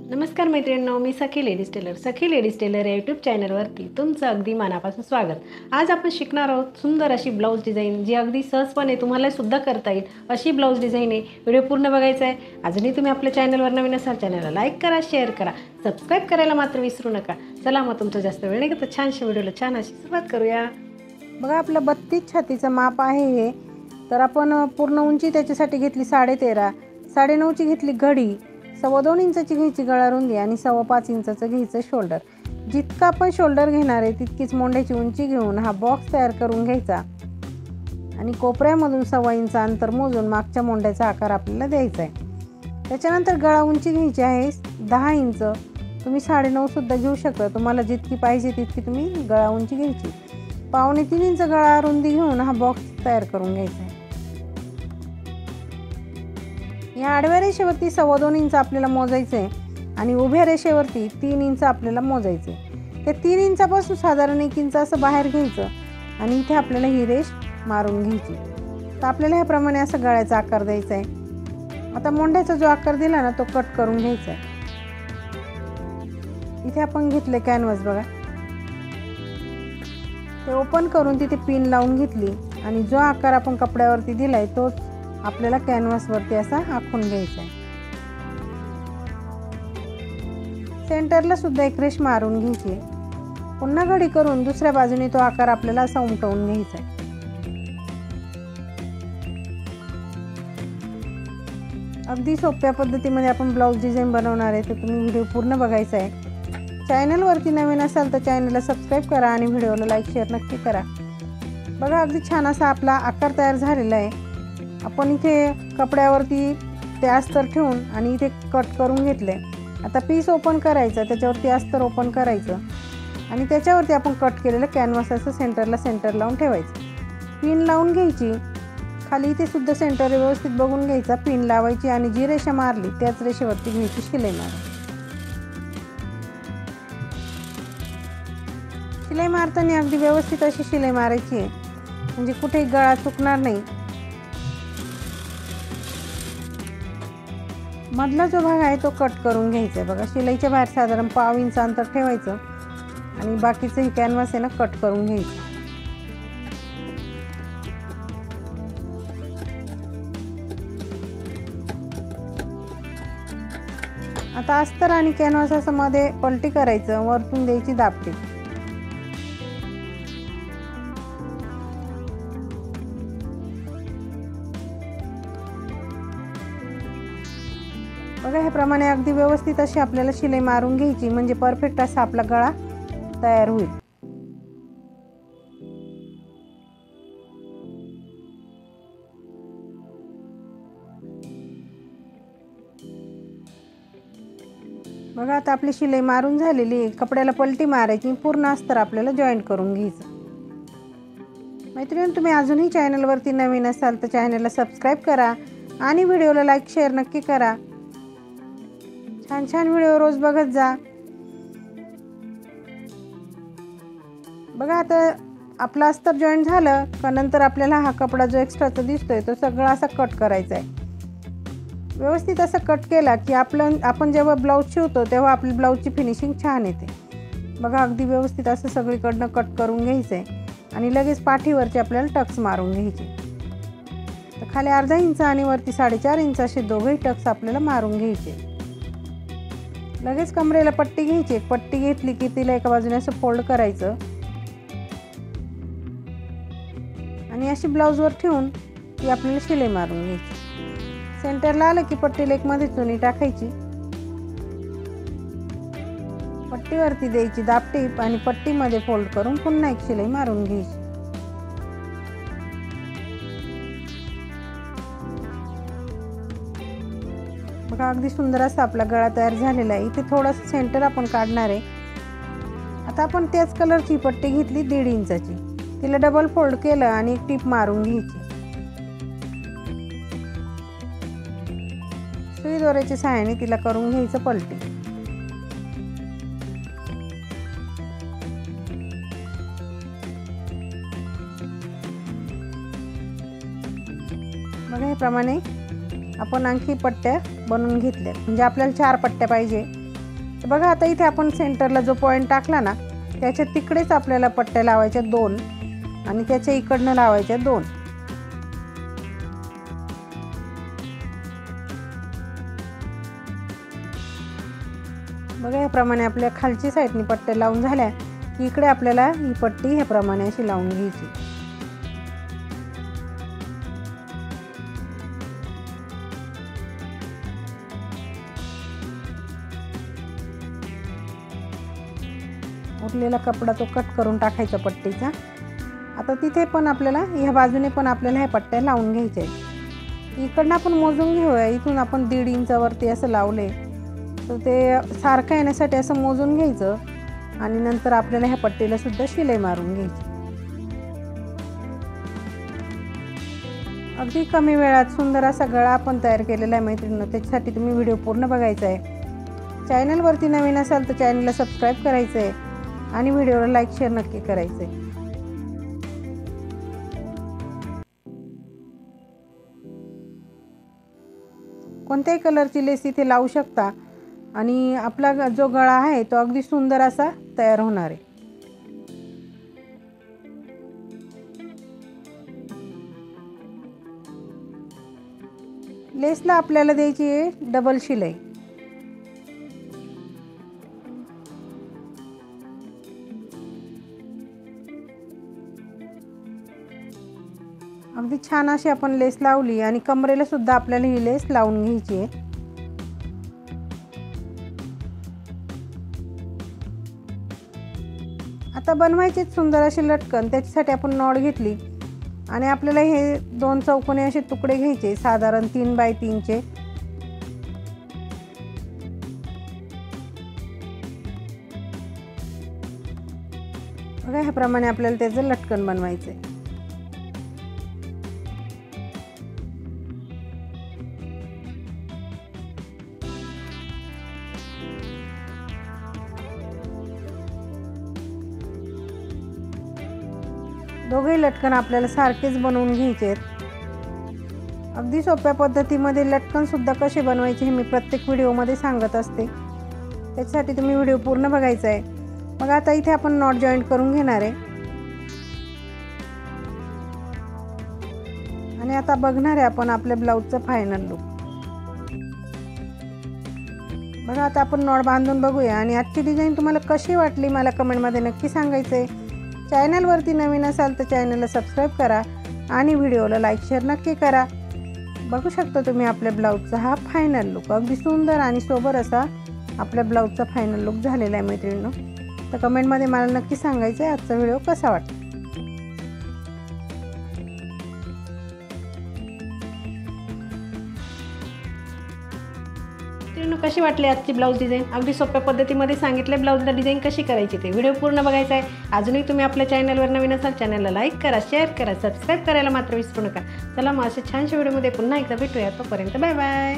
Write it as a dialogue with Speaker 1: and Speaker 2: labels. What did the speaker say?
Speaker 1: नमस्कार मैत्रिणींनो, मी सखी ladies tailor या यूट्यूब चॅनलवरती तुमचं अगदी मनापासून स्वागत. आज आपण शिकणार आहोत सुंदर अशी ब्लाऊज डिझाईन, जी अगदी सहजपणे तुम्हाला सुद्धा करता येईल अशी ब्लाऊज डिझाईन आहे. व्हिडिओ पूर्ण बघायचा आहे. अजूनही तुम्ही आपल्या चॅनलवर नवीन असाल, चॅनलला लाईक करा, शेअर करा, सबस्क्राईब करायला मात्र विसरू नका. चला मग तुमचं जास्त वेळ नाही घेता छानशा व्हिडिओला छान अशी सुरुवात करूया.
Speaker 2: बघा, आपलं 32 छातीचं माप आहे हे. तर आपण पूर्ण उंची त्याच्यासाठी घेतली 13.5, 9.5ची घेतली घडी, 2.25 इंचाची घ्यायची गळा रुंदी आणि 5.25 इंचाचं घ्यायचं शोल्डर. जितका आपण शोल्डर घेणार आहे तितकीच मोंढ्याची उंची घेऊन हा बॉक्स तयार करून घ्यायचा आणि कोपऱ्यामधून 1.25 इंच अंतर मोजून मागच्या मोंढ्याचा आकार आपल्याला द्यायचा आहे. त्याच्यानंतर गळा उंची घ्यायची आहे 10 इंच. तुम्ही 9.5 सुद्धा घेऊ शकता, तुम्हाला जितकी पाहिजे तितकी तुम्ही गळा उंची घ्यायची. 2.25 इंच गळा रुंदी घेऊन हा बॉक्स तयार करून घ्यायचा आहे. या आडव्या रेषेवरती 2.25 इंच आपल्याला मोजायचं आहे आणि उभ्या रेषेवरती 3 इंच आपल्याला मोजायचं आहे. ते 3 इंचापासून साधारण 1 इंच असं बाहेर घ्यायचं आणि इथे आपल्याला ही रेष मारून घ्यायची. तर आपल्याला ह्याप्रमाणे असं गळ्याचा आकार द्यायचा आहे. आता मोंढ्याचा जो आकार दिला ना तो कट करून घ्यायचा आहे. इथे आपण घेतले कॅनव्हास, बघा ते ओपन करून तिथे पिन लावून घेतली आणि जो आकार आपण कपड्यावरती दिलाय तोच आपल्याला कॅनव्हासवरती असा आखून घ्यायचा आहे. सेंटरला सुद्धा एक रेष मारून घ्यायची आहे. पुन्हा घडी करून दुसऱ्या बाजूने तो आकार आपल्याला असा उमटवून घ्यायचा आहे. अगदी सोप्या पद्धतीमध्ये आपण ब्लाऊज डिझाईन बनवणार आहे, तर तुम्ही व्हिडिओ पूर्ण बघायचा आहे. चॅनलवरती नवीन असाल तर चॅनलला सबस्क्राईब करा आणि व्हिडिओला लाईक शेअर नक्की करा. बघा, अगदी छान असा आपला आकार तयार झालेला आहे. आपण इथे कपड्यावरती ते अस्तर ठेवून आणि इथे कट करून घेतले. आता पीस ओपन करायचं, त्याच्यावरती अस्तर ओपन करायचं आणि त्याच्यावरती आपण कट केलेलं कॅनव्हास असं सेंटर लावून ठेवायचं. पिन लावून घ्यायची. खाली इथे सुद्धा सेंटर व्यवस्थित बघून घ्यायचा, पिन लावायची आणि जी रेषा मारली त्याच रेषेवरती घ्यायची शिलाई मारायची. शिलाई मारताना अगदी व्यवस्थित अशी शिलाई मारायची आहे, म्हणजे कुठेही गळा चुकणार नाही. मधला जो भाग आहे तो कट करून घ्यायचा आहे. बघा, शिलाईच्या बाहेर साधारण 1.5 इंच अंतर ठेवायचं आणि बाकीचं हे कॅनव्हास आहे ना कट करून घ्यायचं. आता अस्तर आणि कॅनव्हास असं मध्ये पलटी करायचं, वरतून द्यायची दाबटी. बघा, ह्याप्रमाणे अगदी व्यवस्थित अशी आपल्याला शिलाई मारून घ्यायची, म्हणजे परफेक्ट असा आपला गळा तयार होईल. बघा, आता आपली शिलाई मारून झालेली आहे. कपड्याला पलटी मारायची, पूर्ण अस्तर आपल्याला जॉईंट करून घ्यायचं. मैत्रिणी, तुम्ही अजूनही चॅनलवरती नवीन असाल तर चॅनलला सबस्क्राईब करा आणि व्हिडिओला लाईक शेअर नक्की करा. छान छान व्हिडिओ रोज बघत जा. बघा, आता आपला अस्तर जॉईंट झालं का नंतर आपल्याला हा कपडा जो एक्स्ट्राचा दिसतोय तो सगळा असा कट करायचा आहे. व्यवस्थित असं कट केला की आपण जेव्हा ब्लाऊज शिवतो तेव्हा आपली ब्लाऊजची फिनिशिंग छान येते. बघा, अगदी व्यवस्थित असं सगळीकडनं कट करून घ्यायचं आहे आणि लगेच पाठीवरची आपल्याला टक्स मारून घ्यायची. तर खाली अर्धा इंच आणि वरती 4.5 इंच असे दोघेही टक्स आपल्याला मारून घ्यायचे. लगेच कमरेला पट्टी घ्यायची. पट्टी घेतली की तिला एका बाजूने असं फोल्ड करायचं आणि अशी ब्लाऊजवर ठेवून ती आपल्याला शिलाई मारून घ्यायची. सेंटरला आलं की पट्टीला एक मध्ये चुनी टाकायची, पट्टीवरती द्यायची दाबटीप आणि पट्टीमध्ये फोल्ड करून पुन्हा एक शिलाई मारून घ्यायची. बघा, अगदी सुंदर असा आपला गळा तयार झालेला आहे. इथे थोडंसं सेंटर आपण काढणार आहे. आता आपण त्याच कलरची पट्टी घेतली 1.5 इंचाची, तिला डबल फोल्ड केलं आणि एक टीप मारून घ्यायची. सुई दोऱ्याच्या सहाय्याने तिला करून घ्यायचं पलटी. बघा, ह्याप्रमाणे आपण आणखी पट्ट्या बनवून घेतल्या, म्हणजे आपल्याला 4 पट्ट्या पाहिजे. तर बघा आता इथे आपण सेंटरला जो पॉईंट टाकला ना त्याच्या तिकडेच आपल्याला पट्ट्या लावायच्या 2 आणि त्याच्या इकडनं लावायच्या 2. बघा याप्रमाणे आपल्या खालची साईडनी पट्ट्या लावून झाल्या की इकडे आपल्याला ही पट्टी ह्याप्रमाणे अशी लावून घ्यायची. उरलेला कपडा तो कट करून टाकायचा पट्टीचा. आता तिथे पण आपल्याला ह्या बाजूने पण आपल्याला ह्या पट्ट्या लावून घ्यायच्या आहेत. इकडनं आपण मोजून घेऊया. इथून आपण 1.5 इंचावरती असं लावले तर ते सारखं येण्यासाठी असं मोजून घ्यायचं आणि नंतर आपल्याला ह्या पट्टीला सुद्धा शिलाई मारून घ्यायची. अगदी कमी वेळात सुंदर असा गळा आपण तयार केलेला आहे मैत्रिणींनो. त्याच्यासाठी तुम्ही व्हिडिओ पूर्ण बघायचा आहे. चॅनलवरती नवीन असाल तर चॅनलला सबस्क्राईब करायचं आहे आणि व्हिडिओला लाईक शेअर नक्की करायचं आहे. कोणत्याही कलरची लेस इथे लावू शकता आणि आपला जो गळा आहे तो अगदी सुंदर असा तयार होणार आहे. लेसला आपल्याला द्यायची आहे डबल शिलाई. अगदी छान अशी आपण लेस लावली आणि कमरेला सुद्धा आपल्याला ही लेस लावून घ्यायची आहे. आता बनवायचेच सुंदर असे लटकन. त्याच्यासाठी आपण नॉट घेतली आणि आपल्याला हे 2 चौकोनी असे तुकडे घ्यायचे साधारण 3 बाय 3 चे. बघा ह्याप्रमाणे आपल्याला त्याचं लटकन बनवायचं आहे. दोघेही लटकन आपल्याला सारखेच बनवून घ्यायचे आहेत. अगदी सोप्या पद्धतीमध्ये लटकन सुद्धा कसे बनवायचे हे मी प्रत्येक व्हिडिओमध्ये सांगत असते. त्याच्यासाठी तुम्ही व्हिडिओ पूर्ण बघायचा आहे. मग आता इथे आपण नॉट जॉईंट करून घेणार आहे आणि आता बघणार आहे आपण आपल्या ब्लाऊजचं फायनल लुक. बघा आता आपण नॉट बांधून बघूया आणि आजची डिझाईन तुम्हाला कशी वाटली मला कमेंटमध्ये नक्की सांगायचं आहे. चॅनलवरती नवीन असाल तर चॅनलला सबस्क्राईब करा आणि व्हिडिओला लाईक शेअर नक्की करा. बघू शकता तुम्ही आपल्या ब्लाऊजचा हा फायनल लुक. अगदी सुंदर आणि सोबर असा आपल्या ब्लाऊजचा फायनल लुक झालेला आहे मैत्रिणींनो. तर कमेंटमध्ये मला नक्की सांगायचं आहे आजचा व्हिडिओ कसा वाटला.
Speaker 1: कशी वाटली आजची ब्लाऊज डिझाईन. अगदी सोप्या पद्धतीमध्ये सांगितले ब्लाऊजला डिझाईन कशी करायची ते. व्हिडिओ पूर्ण बघायचा आहे. अजूनही तुम्ही आपल्या चॅनलवर नवीन असाल चॅनलला लाईक करा, शेअर करा, सबस्क्राईब करायला मात्र विसरू नका. चला मग अशा छानशा व्हिडिओमध्ये पुन्हा एकदा भेटूया. तोपर्यंत बाय बाय.